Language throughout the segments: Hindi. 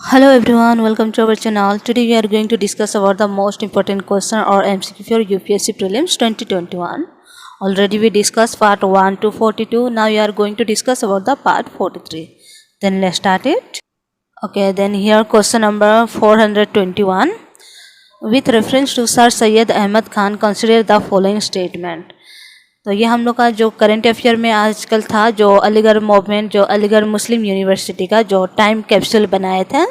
Hello everyone, welcome to our channel. Today we are going to discuss about the most important question or MCQ for UPSC Prelims 2021. Already we discussed part 1 to 42. Now we are going to discuss about the part 43. Then let's start it. Okay, then here question number 421. With reference to Sir Syed Ahmad Khan, consider the following statement. तो ये हम लोग का जो करंट अफेयर में आजकल था, जो अलीगढ़ मूवमेंट, जो अलीगढ़ मुस्लिम यूनिवर्सिटी का जो टाइम कैप्सूल बनाया था,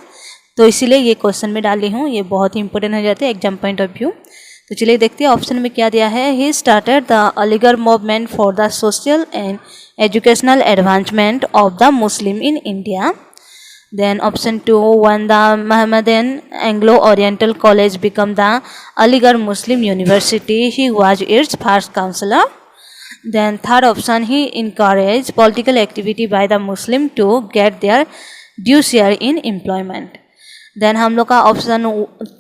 तो इसीलिए ये क्वेश्चन में डाली हूँ. ये बहुत ही इंपॉर्टेंट हो जाते हैं एग्जाम पॉइंट ऑफ व्यू. तो चलिए देखते हैं ऑप्शन में क्या दिया है. He started the Aligarh movement for the social and educational advancement of the Muslim in India. Then option 2, when the Mohammedan Anglo-Oriental College became the Aligarh Muslim University, he was its first counselor. Then third option, he encouraged political activity by the Muslim to get their due share in employment. Then हम लोग का ऑप्शन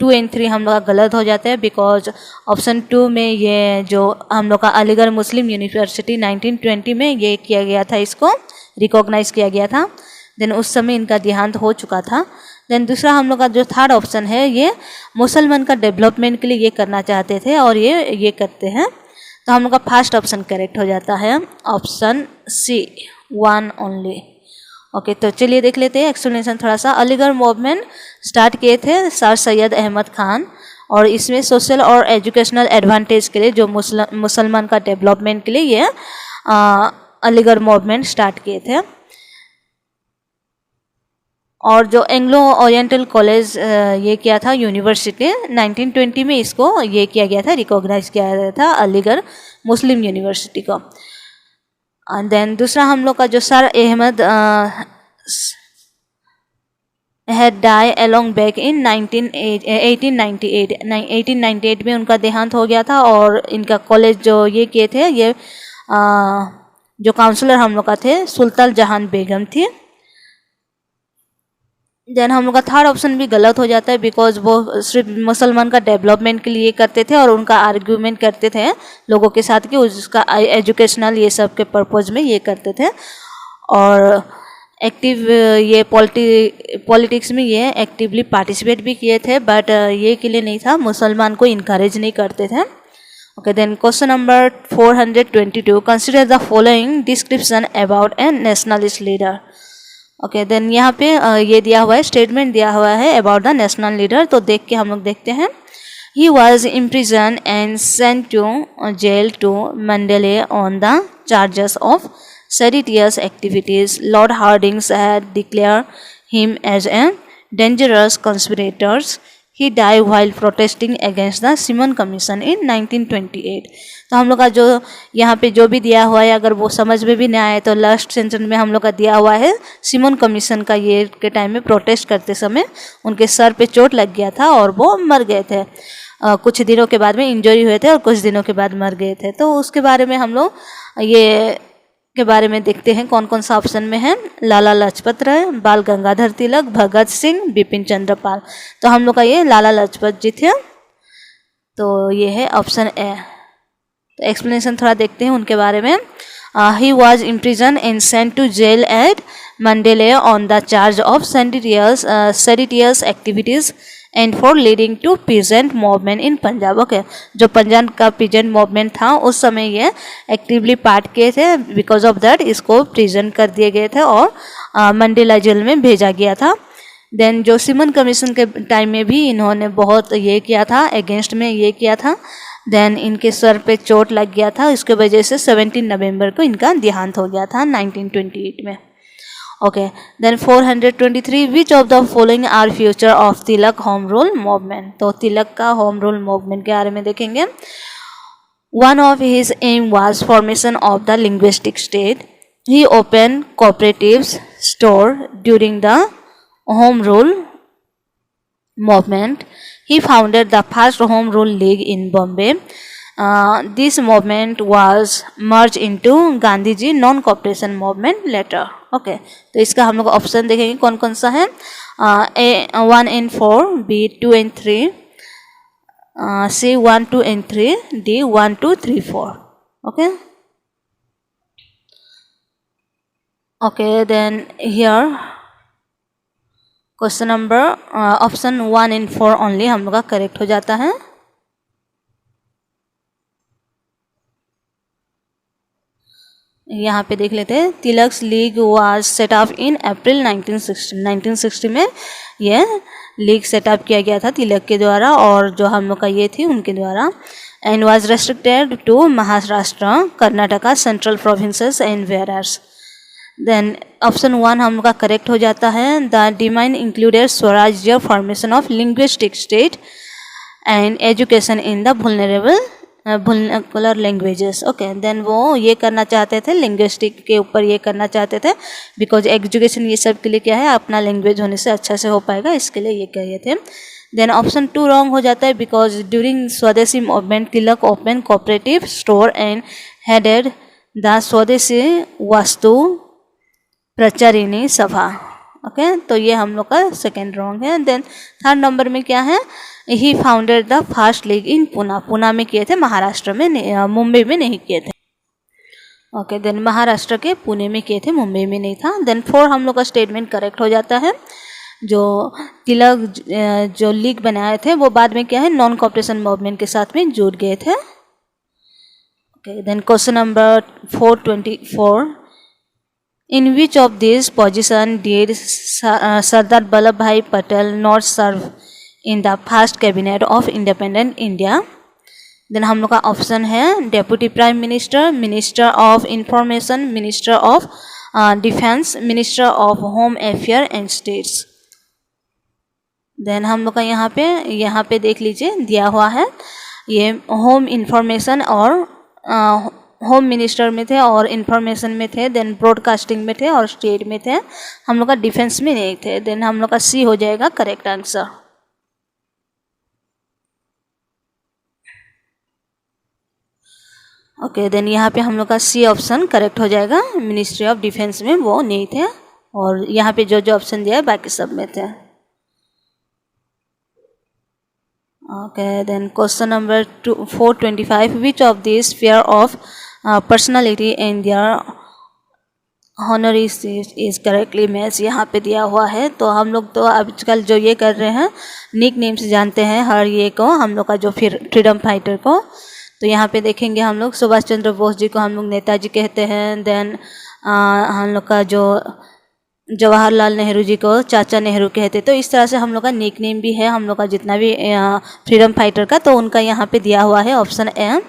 2 एंड 3 हम लोग का गलत हो जाता है, बिकॉज ऑप्शन 2 में ये जो हम लोग का अलीगढ़ मुस्लिम यूनिवर्सिटी 1920 में ये किया गया था, इसको रिकॉग्नाइज किया गया था. देन उस समय इनका देहांत हो चुका था. देन दूसरा हम लोग का जो थर्ड ऑप्शन है, ये मुसलमान का डेवलपमेंट के लिए ये करना चाहते थे और ये करते हैं. तो हम लोग का फर्स्ट ऑप्शन करेक्ट हो जाता है, ऑप्शन सी 1 ओनली. ओके, तो चलिए देख लेते हैं एक्सप्लेनेशन थोड़ा सा. अलीगढ़ मूवमेंट स्टार्ट किए थे सर सैयद अहमद खान, और इसमें सोशल और एजुकेशनल एडवांटेज के लिए, जो मुसलमान का डेवलपमेंट के लिए ये अलीगढ़ मूवमेंट स्टार्ट किए थे. और जो एंग्लो ओरिएंटल कॉलेज ये किया था यूनिवर्सिटी 1920 में, इसको ये किया गया था, रिकॉग्नाइज किया गया था अलीगढ़ मुस्लिम यूनिवर्सिटी को. एंड देन दूसरा हम लोग का जो Sir Ahmad had die along back in 1898 में उनका देहांत हो गया था, और इनका कॉलेज जो ये किए थे, ये जो काउंसलर हम लोग का थे सुल्तान जहान बेगम थी. देन हम लोग का थर्ड ऑप्शन भी गलत हो जाता है, बिकॉज वो सिर्फ मुसलमान का डेवलपमेंट के लिए करते थे और उनका आर्ग्यूमेंट करते थे लोगों के साथ कि उसका एजुकेशनल ये सब के पर्पज़ में ये करते थे. और एक्टिव ये पॉलिटिक्स में ये एक्टिवली पार्टिसिपेट भी किए थे, बट ये के लिए नहीं था, मुसलमान को इनकरेज नहीं करते थे. Okay, then question number 422, consider the following description about a nationalist leader. Okay, then यहाँ पे ये दिया हुआ है, स्टेटमेंट दिया हुआ है अबाउट द नेशनल लीडर. तो देख के हम लोग देखते हैं. He was imprison and sent to jail to Mandalay on the charges of seditious activities. Lord Hardinge's had declare him as a dangerous conspirators. He die while protesting against the Simon Commission in 1928. तो हम लोग का जो यहाँ पे जो भी दिया हुआ है, अगर वो समझ में भी नहीं आए तो लास्ट सेंटेंस में हम लोग का दिया हुआ है सिमन कमीशन का. ये के टाइम में प्रोटेस्ट करते समय उनके सर पे चोट लग गया था और वो मर गए थे. कुछ दिनों के बाद में इंजरी हुए थे और कुछ दिनों के बाद मर गए थे. तो उसके बारे में हम लोग ये के बारे में देखते हैं कौन कौन सा ऑप्शन में है. लाला लाजपत राय, बाल गंगाधर तिलक, भगत सिंह, बिपिन चंद्र पाल. तो हम लोग का ये लाला लाजपत जी थे, तो ये है ऑप्शन ए. तो एक्सप्लेनेशन थोड़ा देखते हैं उनके बारे में. He was imprison and sent to jail at Mandalay on the charge of seditious activities and for leading to peasant movement in Punjab. Okay, जो पंजाब का पीजेंट मूवमेंट था उस समय ये एक्टिवली पार्ट किए थे, बिकॉज ऑफ दैट इसको प्रिजेंट कर दिए गए थे और मंडेला जेल में भेजा गया था. देन जो सिमन कमीशन के टाइम में भी इन्होंने बहुत ये किया था, अगेंस्ट में ये किया था. देन इनके सर पे चोट लग गया था, इसके वजह से 17 नवंबर को इनका देहांत हो गया था 1928 में. Okay, then 423, which of the following are future of Tilak home rule movement. तो तिलक का होम रूल मूवमेंट के बारे में देखेंगे. One of his aim was formation of the linguistic state. He open cooperatives store during the home rule movement. He founded the first Home Rule League in Bombay. This movement was merged into Gandhiji Non-Cooperation Movement later. Okay, तो इसका हम लोग ऑप्शन देखेंगे कौन कौन सा है. A 1 and 4, B 2 and 3, C 1 2 and 3, D 1 2 3 4. Okay. Okay, then here question number option 1 and 4 only हम लोग का करेक्ट हो जाता है। यहाँ पे देख लेते हैं, Tilak's league was set up in April 1960 में यह लीग सेटअप किया गया था तिलक के द्वारा, और जो हम लोग का ये थी उनके द्वारा, and was restricted to Maharashtra, Karnataka, central provinces and वेयर्स। देन ऑप्शन 1 हम लोग का करेक्ट हो जाता है। The demand included swarajya, formation of linguistic state and education in the vulnerable languages. Okay, then वो ये करना चाहते थे, लिंग्विस्टिक के ऊपर ये करना चाहते थे, बिकॉज एजुकेशन ये सब के लिए क्या है, अपना लैंग्वेज होने से अच्छा से हो पाएगा, इसके लिए ये कहे थे। देन ऑप्शन 2 रॉन्ग हो जाता है, बिकॉज ड्यूरिंग स्वदेशी movement Tilak open cooperative store and headed the स्वदेशी वास्तु प्रचारिणी सभा। ओके, तो ये हम लोग का सेकेंड रॉन्ग है। देन थर्ड नंबर में क्या है, ही फाउंडेड द फर्स्ट लीग इन पुणे में किए थे, महाराष्ट्र में, मुंबई में नहीं किए थे। ओके, देन महाराष्ट्र के पुणे में किए थे, मुंबई में नहीं था। देन 4 हम लोग का स्टेटमेंट करेक्ट हो जाता है। जो तिलक जो लीग बनाए थे वो बाद में क्या है, नॉन कॉपरेशन मूवमेंट के साथ में जुड़ गए थे। Okay, then question number 424, in which of this position did Sardar Vallabh Bhai Patel not serve in the first cabinet of independent India. Then हम लोग का ऑप्शन है deputy prime minister, minister of information, minister of defence, minister of home affair and states. Then हम लोग का यहाँ पे देख लीजिए दिया हुआ है, ये होम इंफॉर्मेशन और होम मिनिस्टर में थे और इंफॉर्मेशन में थे, देन ब्रॉडकास्टिंग में थे और स्टेट में थे, हम लोग का डिफेंस में नहीं थे। देन हम लोग का सी हो जाएगा करेक्ट आंसर। ओके, देन यहाँ पे हम लोग का सी ऑप्शन करेक्ट हो जाएगा, मिनिस्ट्री ऑफ डिफेंस में वो नहीं थे, और यहाँ पे जो जो ऑप्शन दिया है बाकी सब में थे। Okay, then question number 425, which of this pair of personality and their honorees is correctly match, यहाँ पे दिया हुआ है। तो हम लोग तो आजकल जो ये कर रहे हैं निक नेम से जानते हैं हर ये को, हम लोग का जो फिर फ्रीडम फाइटर को। तो यहाँ पे देखेंगे हम लोग सुभाष चंद्र बोस जी को हम लोग नेताजी कहते हैं। देन हम लोग का जो जवाहरलाल नेहरू जी को चाचा नेहरू कहते। तो इस तरह से हम लोग का निक नेम भी है हम लोग का जितना भी फ्रीडम फाइटर का, तो उनका यहाँ पे दिया हुआ है ऑप्शन ए।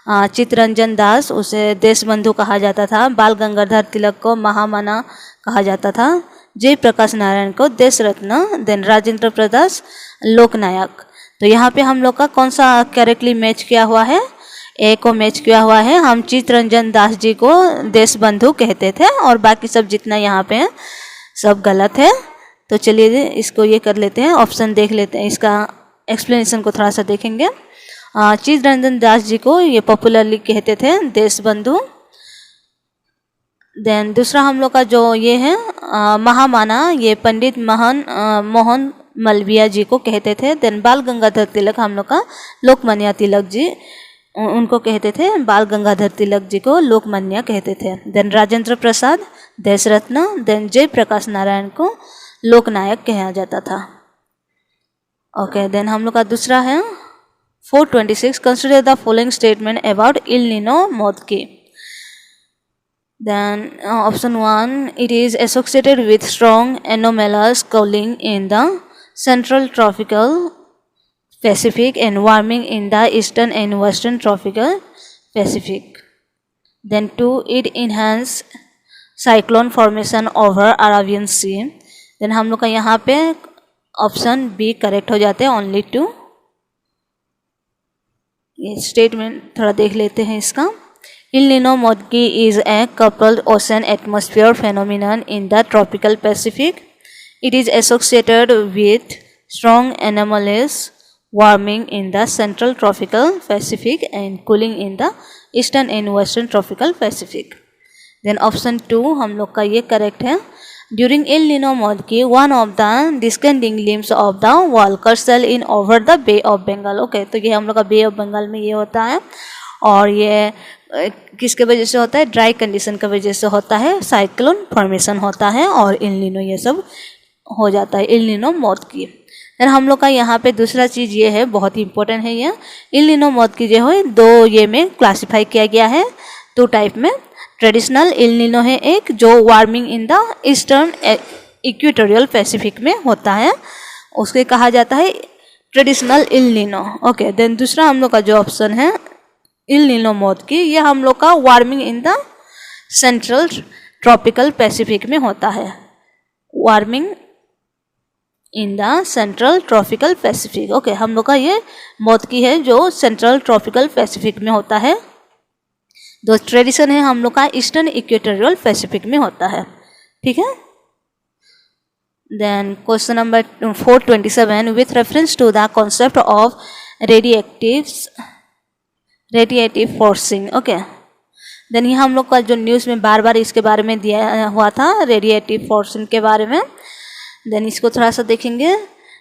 चित्तरंजन दास, उसे देशबंधु कहा जाता था। बाल गंगाधर तिलक को महामना कहा जाता था। जयप्रकाश नारायण को देश रत्न। देन राजेंद्र प्रसाद लोकनायक। तो यहाँ पे हम लोग का कौन सा करेक्टली मैच किया हुआ है, ए को मैच किया हुआ है। हम चित्तरंजन दास जी को देशबंधु कहते थे और बाकी सब जितना यहाँ पे है सब गलत है। तो चलिए इसको ये कर लेते हैं, ऑप्शन देख लेते हैं, इसका एक्सप्लेनेशन को थोड़ा सा देखेंगे। चित्तरंजन दास जी को ये पॉपुलरली कहते थे देशबंधु। देन दूसरा हम लोग का जो ये है महामाना, ये पंडित मोहन मलविया जी को कहते थे। देन बाल गंगाधर तिलक हम लोग का लोकमान्य तिलक जी, उनको कहते थे। बाल गंगाधर तिलक जी को लोकमान्य कहते थे। देन राजेंद्र प्रसाद देश रत्न। देन जयप्रकाश नारायण को लोकनायक कहा जाता था। ओके, देन हम लोग का दूसरा है 426, consider the following statement about El Nino Modoki. Then option 1, it is associated with strong anomalous cooling in the central tropical Pacific and warming in the eastern and western tropical Pacific. Then 2, it enhance cyclone formation over Arabian Sea. Then हम लोग का यहाँ पे ऑप्शन बी करेक्ट हो जाते हैं, ओनली 2। ये स्टेटमेंट थोड़ा देख लेते हैं इसका। El Nino Montgomery is a coupled ocean atmosphere phenomenon in the tropical Pacific. It is associated with strong anomalous warming in the central tropical Pacific and cooling in the eastern and western tropical Pacific. Then option 2 हम लोग का ये करेक्ट है। During El Nino Montgomery, one of the descending limbs of the Walker cell in over the Bay of Bengal. Okay, तो ये हम लोग का Bay of Bengal में ये होता है, और ये किसके वजह से होता है, ड्राई कंडीशन की वजह से होता है, साइक्लोन फॉर्मेशन होता है और एल नीनो ये सब हो जाता है इल नीनो मौत की। फिर हम लोग का यहाँ पे दूसरा चीज़ ये है, बहुत ही इंपॉर्टेंट है ये, इल नीनो मौत की जो है दो ये में क्लासीफाई किया गया है, 2 टाइप में। ट्रेडिशनल इल नीनो है एक, जो warming in the eastern equatorial Pacific में होता है, उसके कहा जाता है ट्रेडिशनल इल नीनो। ओके, देन दूसरा हम लोग का जो ऑप्शन है इल नीनो मौत की, ये हम लोग का warming in the central tropical Pacific में होता है, warming in the central tropical Pacific. Okay, हम लोग का ये मौत की है जो सेंट्रल ट्रॉपिकल पैसिफिक में होता है। जो ट्रेडिशन है हम लोग का ईस्टर्न इक्वेटोरियल पैसिफिक में होता है, ठीक है। Then question number 427, with reference to the concept of radiative forcing. Okay, then ये हम लोग का जो न्यूज़ में बार बार इसके बारे में दिया हुआ था, रेडिएटिव फोर्सिंग के बारे में। देन इसको थोड़ा सा देखेंगे।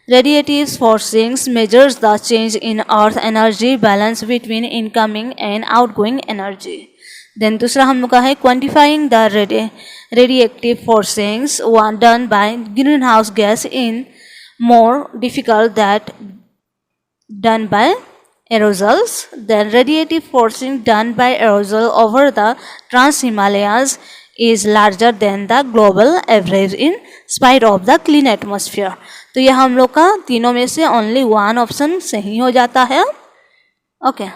Radiative forcings measures the change in Earth energy balance between incoming and outgoing energy. Then दूसरा हम लोग का है quantifying the radiative forcings done by green house gas in more difficult that done by aerosols. Then radiative forcing done by aerosol over the Trans-Himalayas is larger than the global average in spite of the clean atmosphere. तो ये हम लोग का तीनों में से ओनली 1 ऑप्शन सही हो जाता है। ओके,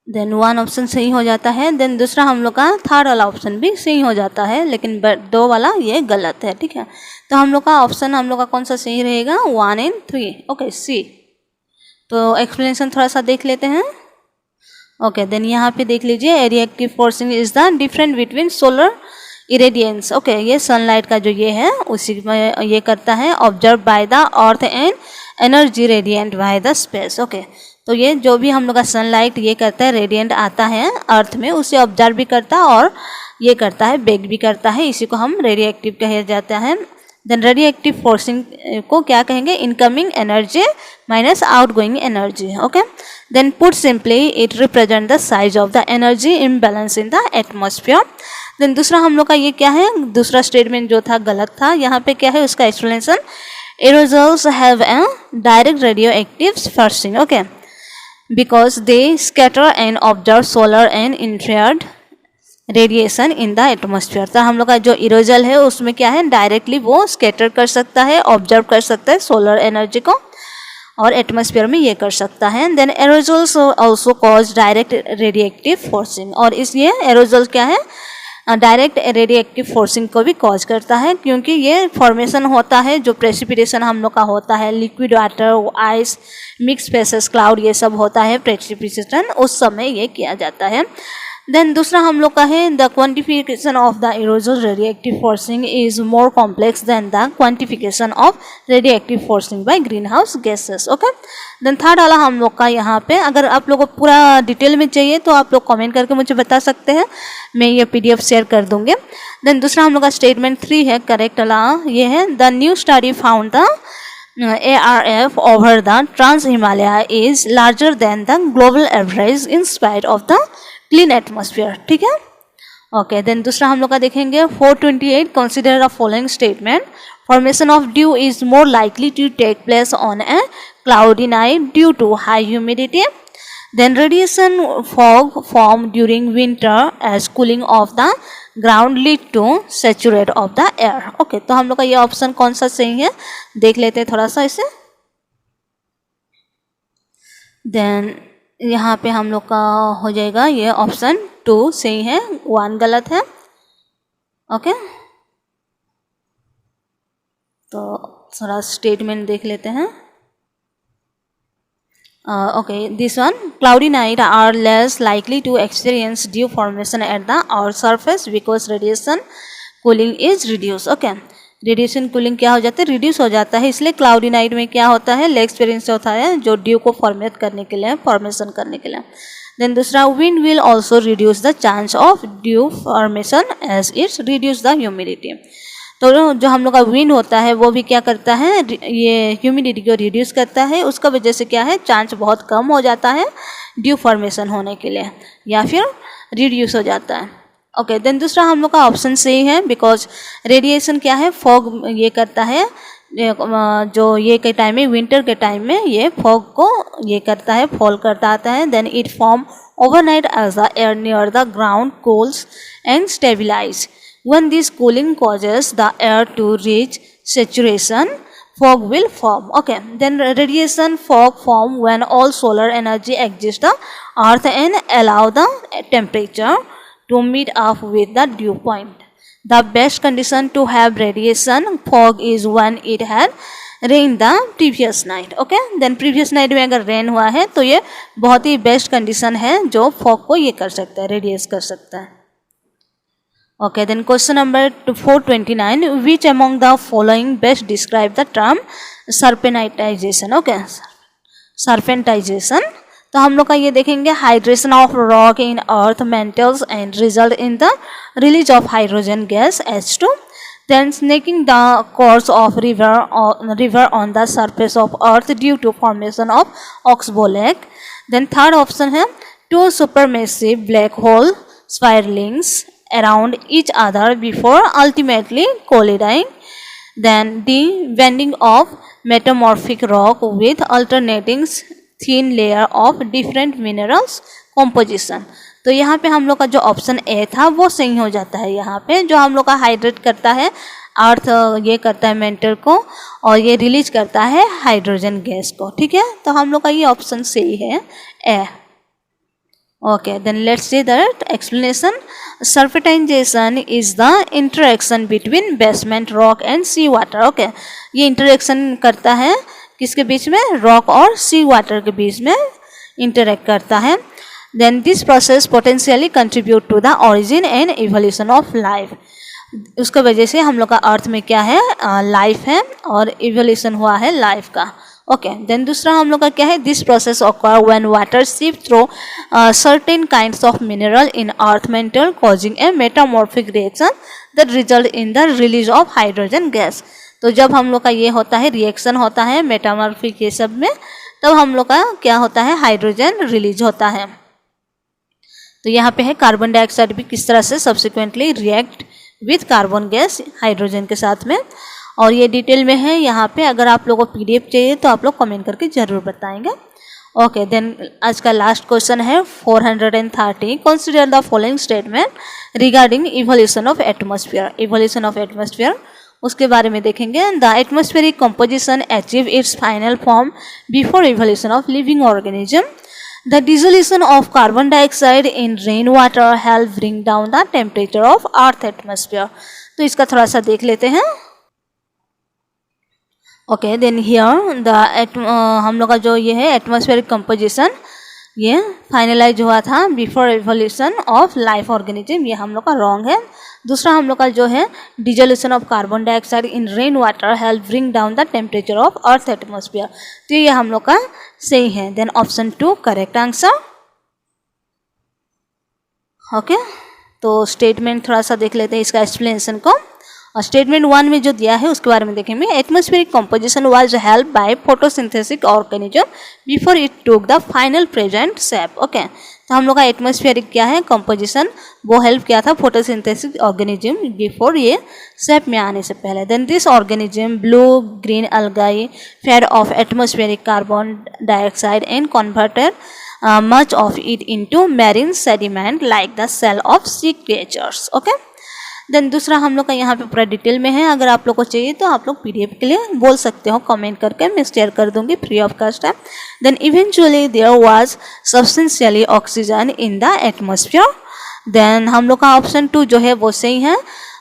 देन 1 ऑप्शन सही हो जाता है। देन दूसरा हम लोग का थर्ड वाला ऑप्शन भी सही हो जाता है, लेकिन 2 वाला ये गलत है, ठीक है। तो हम लोग का ऑप्शन हम लोग का कौन सा सही रहेगा, 1 and 3। ओके, सी। तो एक्सप्लेनेशन थोड़ा सा देख लेते हैं। ओके, देन यहाँ पे देख लीजिए, reactive forcing is the difference between solar irradiance. Okay, ये सनलाइट का जो ये है उसी में ये करता है, observe by the earth and energy radiant by the space. Okay, तो ये जो भी हम लोग का सनलाइट ये करता है, रेडिएंट आता है अर्थ में, उसे ऑब्जर्व भी करता है और ये करता है, बेक भी करता है, इसी को हम रेडिएक्टिव कहा जाता है। देन रेडिएक्टिव फोर्सिंग को क्या कहेंगे, incoming energy minus outgoing energy. Okay, then put simply it represent the size of the energy imbalance in the atmosphere. Then दूसरा हम लोग का ये क्या है, दूसरा स्टेटमेंट जो था गलत था, यहाँ पे क्या है उसका explanation, aerosols have a direct radioactive forcing. Okay, because they scatter and observe solar and infrared radiation in the atmosphere। तो हम लोग का जो एरोजल है उसमें क्या है, डायरेक्टली वो स्कैटर कर सकता है, ऑब्जर्व कर सकता है सोलर एनर्जी को और एटमॉस्फेयर में ये कर सकता है। Then aerosols also cause direct radiative forcing, और इस ये एरोजल क्या है, डायरेक्ट रेडिएक्टिव फोर्सिंग को भी कॉज करता है, क्योंकि ये फॉर्मेशन होता है जो प्रेसिपिटेशन हम लोग का होता है, liquid water, ice, mix spaces, cloud, ये सब होता है प्रेसिपिटेशन, उस समय ये किया जाता है। देन दूसरा हम लोग का है, the quantification of the aerosol radiative forcing is more complex than the quantification of radiative forcing by green house gases. Okay, then third वाला हम लोग का यहाँ पे, अगर आप लोगों को पूरा डिटेल में चाहिए तो आप लोग कमेंट करके मुझे बता सकते हैं, मैं ये PDF शेयर कर दूंगी। देन दूसरा हम लोग का स्टेटमेंट 3 है, करेक्ट वाला ये है, the new study found the ARF over the Trans-Himalaya is larger than the global average in spite of the clean atmosphere। ठीक है, ओके। देन दूसरा हम लोग का देखेंगे 428, consider the following statement, formation of dew is more likely to take place on a cloudy night due to high humidity. Then radiation fog form during winter as cooling of the ground lead to saturate of the air। Okay, तो हम लोग का ये ऑप्शन कौन सा सही है देख लेते हैं थोड़ा सा इसे। देन यहाँ पे हम लोग का हो जाएगा ये ऑप्शन 2 सही है, 1 गलत है। ओके, तो थोड़ा स्टेटमेंट देख लेते हैं। Okay, this one, cloudy night are less likely to experience dew formation at the earth's surface because radiation cooling is reduced। Okay, radiation cooling क्या हो जाता है, रिड्यूस हो जाता है, इसलिए क्लाउडी नाइट में क्या होता है, लेस एक्सपीरियंस होता है जो ड्यू को फॉर्मेट करने के लिए, फॉर्मेशन करने के लिए। देन दूसरा, wind will also reduce the chance of dew formation as its reduce the humidity. तो जो हम लोग का विंड होता है वो भी क्या करता है, ये ह्यूमिडिटी को रिड्यूस करता है, उसका वजह से क्या है, चांस बहुत कम हो जाता है ड्यू फॉर्मेशन होने के लिए, या फिर रिड्यूस हो जाता है। ओके, देन दूसरा हम लोग का ऑप्शन सही है, बिकॉज रेडिएशन क्या है, फॉग ये करता है, जो ये के टाइम में, विंटर के टाइम में ये फॉग को ये करता है, फॉल करता आता है। Then it form overnight as the air near the ground cools and stabilize. When this cooling causes the air to reach saturation, fog will form. Okay, then radiation fog form when all solar energy exits the earth and allow the temperature to meet up with the dew point. The best condition to have radiation fog is when it had rain the previous night. Okay, then previous night में अगर rain हुआ है तो ये बहुत ही बेस्ट कंडीशन है जो fog को ये कर सकता है, रेडिएट कर सकता है। Okay, then question number 429, which among the following best describe the term serpentization? Okay, serpentization, तो हम लोग का ये देखेंगे, hydration of rock in Earth mantles and result in the release of hydrogen gas H2, then snaking the course of river on the surface of earth due to formation of oxbow lake. Then third option है, two supermassive black hole spiralings around each other before ultimately colliding. Then the bending of metamorphic rock with alternating thin layer of different minerals composition. तो यहाँ पे हम लोग का जो ऑप्शन ए था वो सही हो जाता है। यहाँ पे जो हम लोग का हाइड्रेट करता है अर्थ, ये करता है मेंटल को, और ये रिलीज करता है हाइड्रोजन गैस को। ठीक है, तो हम लोग का ये ऑप्शन सही है, ए। Okay, then let's see that explanation. Serpentization is the interaction between basement rock and sea water. Okay, ये interaction करता है किसके बीच में, rock और sea water के बीच में interact करता है। Then this process potentially contribute to the origin and evolution of life. उसके वजह से हम लोग का अर्थ में क्या है, लाइफ है और इवोल्यूशन हुआ है लाइफ का। ओके, देन दूसरा हम लोग का क्या है, this process occur when water seep through certain kinds of mineral in Earth mantle causing a metamorphic reaction that result in the release of hydrogen gas. तो जब हम लोग का ये होता है, रिएक्शन होता है मेटामॉर्फिक ये सब में, तब हम लोग का क्या होता है, हाइड्रोजन रिलीज होता है। तो यहाँ पे है कार्बन डाइऑक्साइड भी किस तरह से subsequently react with carbon gas hydrogen के साथ में, और ये डिटेल में है यहाँ पे। अगर आप लोगों को पीडीएफ चाहिए तो आप लोग कमेंट करके ज़रूर बताएंगे। ओके, देन आज का लास्ट क्वेश्चन है 430, consider the following statement regarding evolution of atmosphere. Evolution of atmosphere उसके बारे में देखेंगे। The atmospheric composition achieve it's final form before evolution of living organism. The dissolution of carbon dioxide in rainwater help bring down the temperature of Earth atmosphere. तो इसका थोड़ा सा देख लेते हैं। ओके, देन हियर द हम लोग का जो ये है एटमॉस्फेरिक कंपोजिशन, ये फाइनलाइज हुआ था before evolution of life organism, ये हम लोग का रॉन्ग है। दूसरा हम लोग का जो है dissolution of carbon dioxide in rain water help bring down the temperature of earth atmosphere, तो ये हम लोग का सही है। Then option 2 correct answer. Okay, तो स्टेटमेंट थोड़ा सा देख लेते हैं इसका एक्सप्लेनेशन को। और स्टेटमेंट 1 में जो दिया है उसके बारे में देखेंगे। Atmospheric composition was help by photosynthesis organism before it took the final present shape. Okay, तो हम लोग का एटमॉस्फेरिक क्या है कंपोजिशन, वो हेल्प किया था फोटोसिंथेसिस ऑर्गेनिज्म बिफोर ये शेप में आने से पहले। Then this organism blue green algae fed off atmospheric carbon dioxide and converted much of it into marine sediment like the cell of sea creatures. Okay, then दूसरा हम लोग का यहाँ पे पूरा डिटेल में है। अगर आप लोग को चाहिए तो आप लोग पीडीएफ के लिए बोल सकते हो कमेंट करके, मैं शेयर कर दूंगी फ्री ऑफ कॉस्ट है। Then eventually there was substantially oxygen in the atmosphere. Then हम लोग का ऑप्शन 2 जो है वो सही है।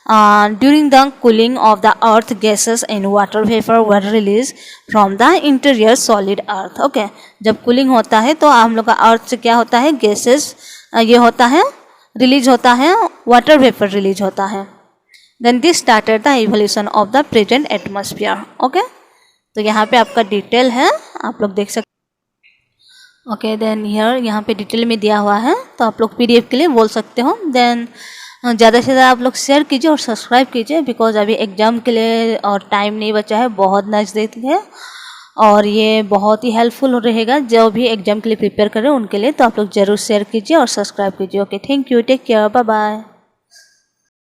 During the cooling of the earth gases and water vapour were release from the interior solid earth. Okay, जब कूलिंग होता है तो हम लोग का अर्थ से क्या होता है, गैसेस ये होता है रिलीज होता है, वाटर वेपर रिलीज होता है। Then this started the evolution of the present atmosphere. Okay, तो यहाँ पे आपका डिटेल है, आप लोग देख सकते। ओके, देन हियर यहाँ पे डिटेल में दिया हुआ है, तो आप लोग पीडीएफ के लिए बोल सकते हो। देन ज़्यादा से ज़्यादा आप लोग शेयर कीजिए और सब्सक्राइब कीजिए, बिकॉज अभी एग्जाम के लिए और टाइम नहीं बचा है, बहुत नज़दीक है। और ये बहुत ही हेल्पफुल रहेगा जो भी एग्जाम के लिए प्रिपेयर कर रहे हैं उनके लिए। तो आप लोग ज़रूर शेयर कीजिए और सब्सक्राइब कीजिए। Okay, thank you, take care, bye bye.